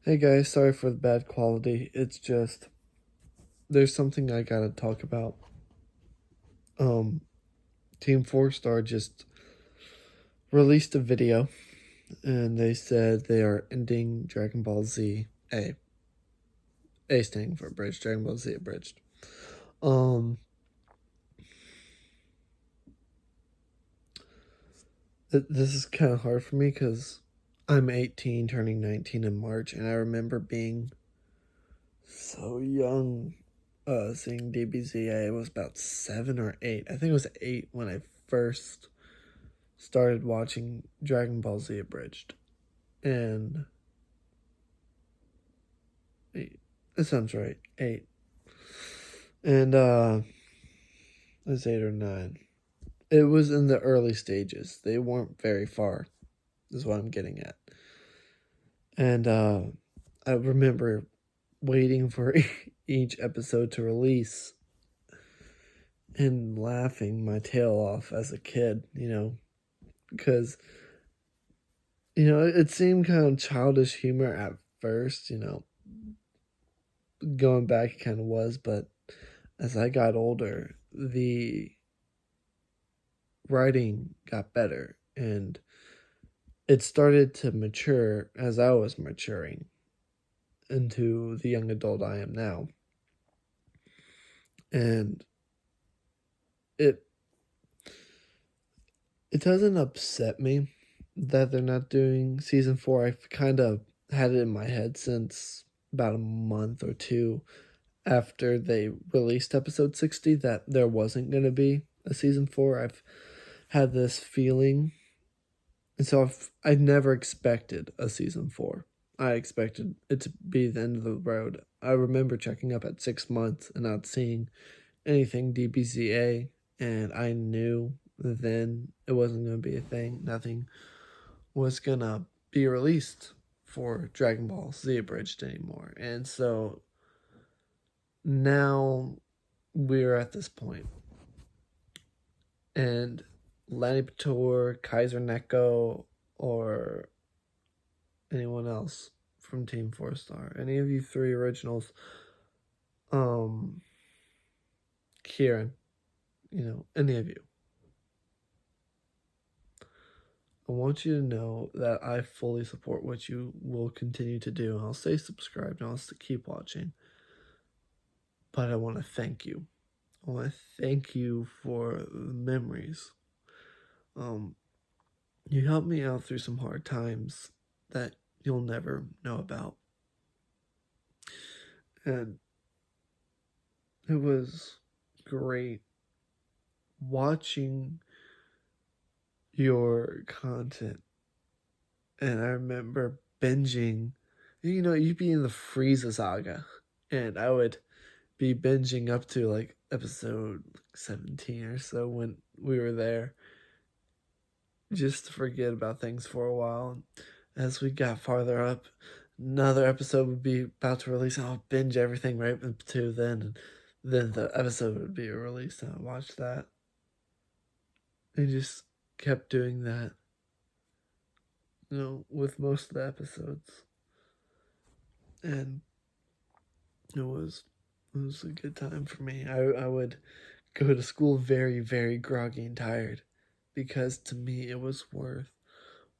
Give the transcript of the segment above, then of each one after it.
Hey guys, sorry for the bad quality. It's just there's something I gotta talk about. Um, Team 4 Star just released a video and they said they are ending Dragon Ball Z A. A standing for abridged, Dragon Ball Z abridged. Um, this is kind of hard for me because I'm 18, turning 19 in March, and I remember being so young. Seeing dbza. I was about 7 or 8. I think it was 8 when I first started watching Dragon Ball Z abridged, and 8. That sounds right. 8, and it was 8 or 9. It was in the early stages. They weren't very far, is what I'm getting at. And I remember waiting for each episode to release and laughing my tail off as a kid, because it seemed kind of childish humor at first, going back it kind of was, but as I got older, the writing got better and it started to mature as I was maturing into the young adult I am now. And it it doesn't upset me that they're not doing season 4. I've kind of had it in my head since about a month or two after they released episode 60 that there wasn't going to be a season 4. I've had this feeling, and so I never expected a season 4. I expected it to be the end of the road. I remember checking up at 6 months and not seeing anything dbza, and I knew then it wasn't going to be a thing. Nothing was going to be released for Dragon Ball Z abridged anymore. And so now we're at this point, and Lanny Pator, Kaiser Neko, or anyone else from Team 4 Star, any of you three originals, Kieran, any of you, I want you to know that I fully support what you will continue to do, and I'll stay subscribed and I'll keep watching. But I want to thank you. I want to thank you for the memories. You helped me out through some hard times that you'll never know about. And it was great watching your content. And I remember binging, you'd be in the Frieza saga, and I would be binging up to like episode 17 or so when we were there, just to forget about things for a while. As we got farther up, another episode would be about to release, and I'll binge everything right up to then, and then the episode would be released, and I'd watch that. And just kept doing that, with most of the episodes. And it was a good time for me. I would go to school very, very groggy and tired because to me it was worth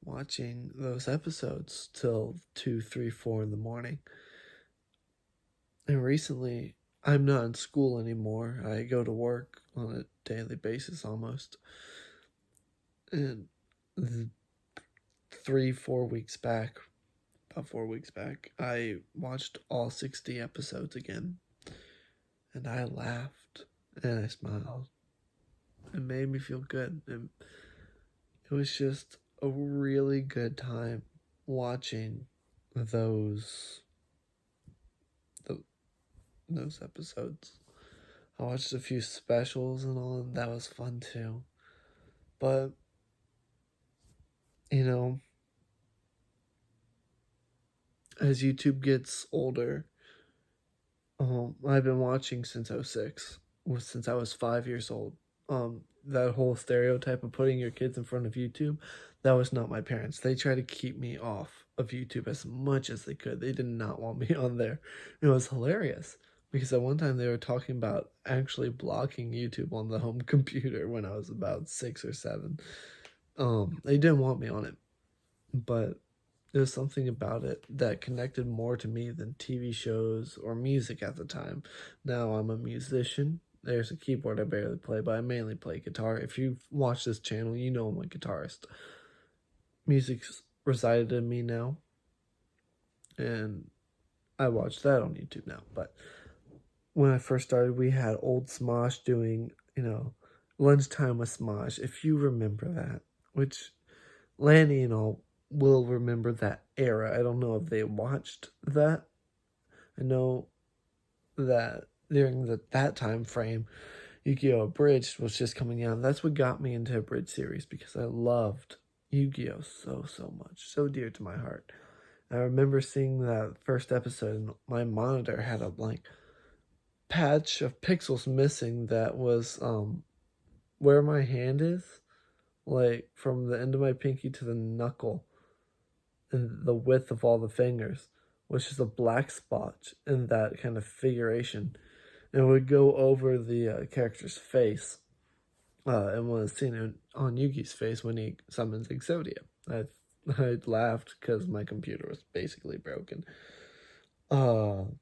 watching those episodes till 2, 3, 4 in the morning. And recently, I'm not in school anymore. I go to work on a daily basis almost. And 3, 4 weeks back, about 4 weeks back, I watched all 60 episodes again. And I laughed and I smiled. It made me feel good. And it was just a really good time watching those episodes. I watched a few specials and all, and that was fun too. But as YouTube gets older, I've been watching since 06, since I was 5 years old. That whole stereotype of putting your kids in front of YouTube, that was not my parents. They tried to keep me off of YouTube as much as they could. They did not want me on there. It was hilarious because at one time they were talking about actually blocking YouTube on the home computer when I was about 6 or 7. They didn't want me on it, but there's something about it that connected more to me than TV shows or music at the time. Now I'm a musician. There's a keyboard I barely play, but I mainly play guitar. If you've watched this channel, you know I'm a guitarist. Music's resided in me now, and I watch that on YouTube now. But when I first started, we had old Smosh doing, lunchtime with Smosh, if you remember that, which Lanny and all will remember that era. I don't know if they watched that. I know that during that time frame, Yu-Gi-Oh! Abridged was just coming out. That's what got me into Abridged series because I loved Yu-Gi-Oh! So much, so dear to my heart. I remember seeing that first episode, and my monitor had a patch of pixels missing that was where my hand is, like from the end of my pinky to the knuckle, and the width of all the fingers, which is a black spot in that kind of figuration. And it would go over the character's face, and was seen on Yugi's face when he summons Exodia. I laughed because my computer was basically broken. And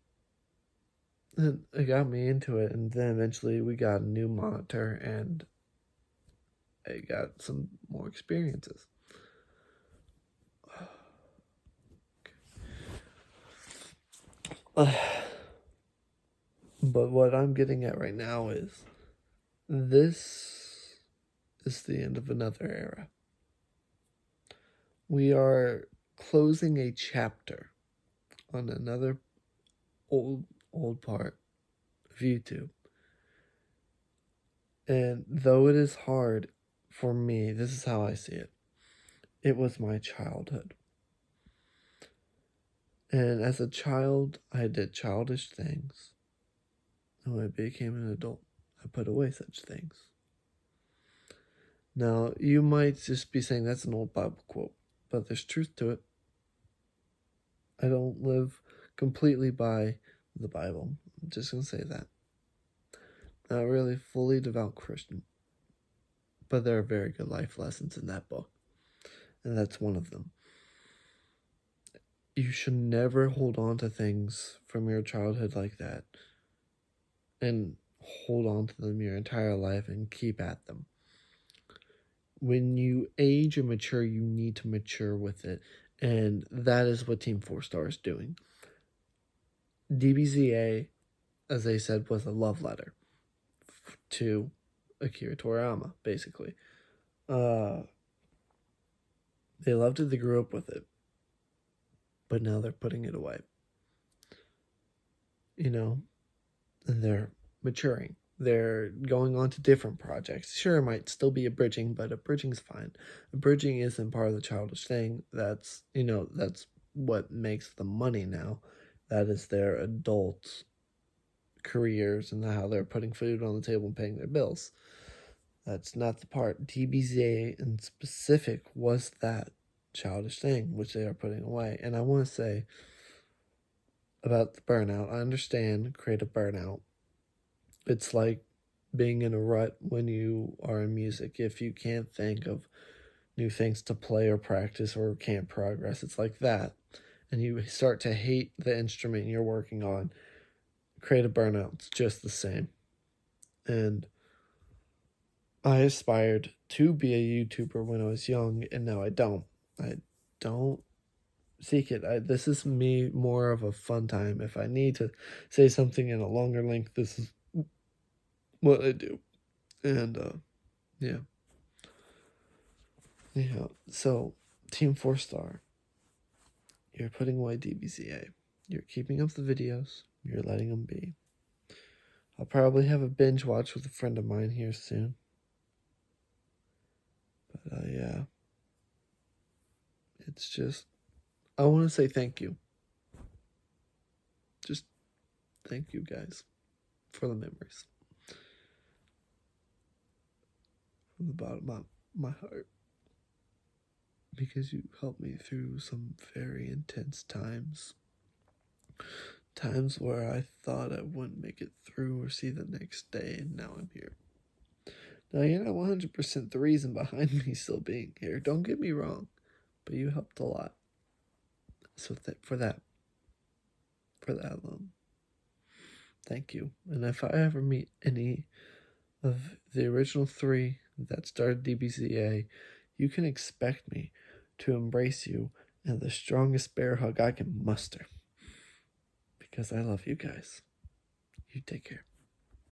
it got me into it, and then eventually we got a new monitor, and I got some more experiences. But what I'm getting at right now is this is the end of another era. We are closing a chapter on another old part of YouTube. And though it is hard for me, this is how I see it. It was my childhood. And as a child, I did childish things. And when I became an adult, I put away such things. Now, you might just be saying that's an old Bible quote, but there's truth to it. I don't live completely by the Bible. I'm just going to say that. Not really fully devout Christian, but there are very good life lessons in that book, and that's one of them. You should never hold on to things from your childhood like that and hold on to them your entire life and keep at them. When you age and mature, you need to mature with it, and that is what Team 4 Star is doing. dbza, as they said, was a love letter to Akira Toriyama, basically. They loved it, they grew up with it, but now they're putting it away. And they're maturing. They're going on to different projects. Sure, it might still be abridging, but abridging's fine. Abridging isn't part of the childish thing. That's what makes the money now. That is their adult careers and how they're putting food on the table and paying their bills. That's not the part. dbza in specific was that childish thing, which they are putting away. And I want to say about the burnout, I understand creative burnout. It's like being in a rut when you are in music. If you can't think of new things to play or practice or can't progress, it's like that. And you start to hate the instrument you're working on. Creative burnout's just the same. And I aspired to be a YouTuber when I was young, and now I don't. I don't seek it. This is me more of a fun time. If I need to say something in a longer length, this is what I do. And yeah. So Team 4 Star, you're putting away dbza. You're keeping up the videos. You're letting them be. I'll probably have a binge watch with a friend of mine here soon. But yeah, it's just, I want to say thank you. Just thank you guys for the memories. From the bottom of my heart. because you helped me through some very intense times. Times where I thought I wouldn't make it through or see the next day, and now I'm here. Now, you're not 100% the reason behind me still being here, don't get me wrong, but you helped a lot. So for that alone, thank you. And if I ever meet any of the original 3 that started dbza, you can expect me to embrace you in the strongest bear hug I can muster. Because I love you guys. You take care.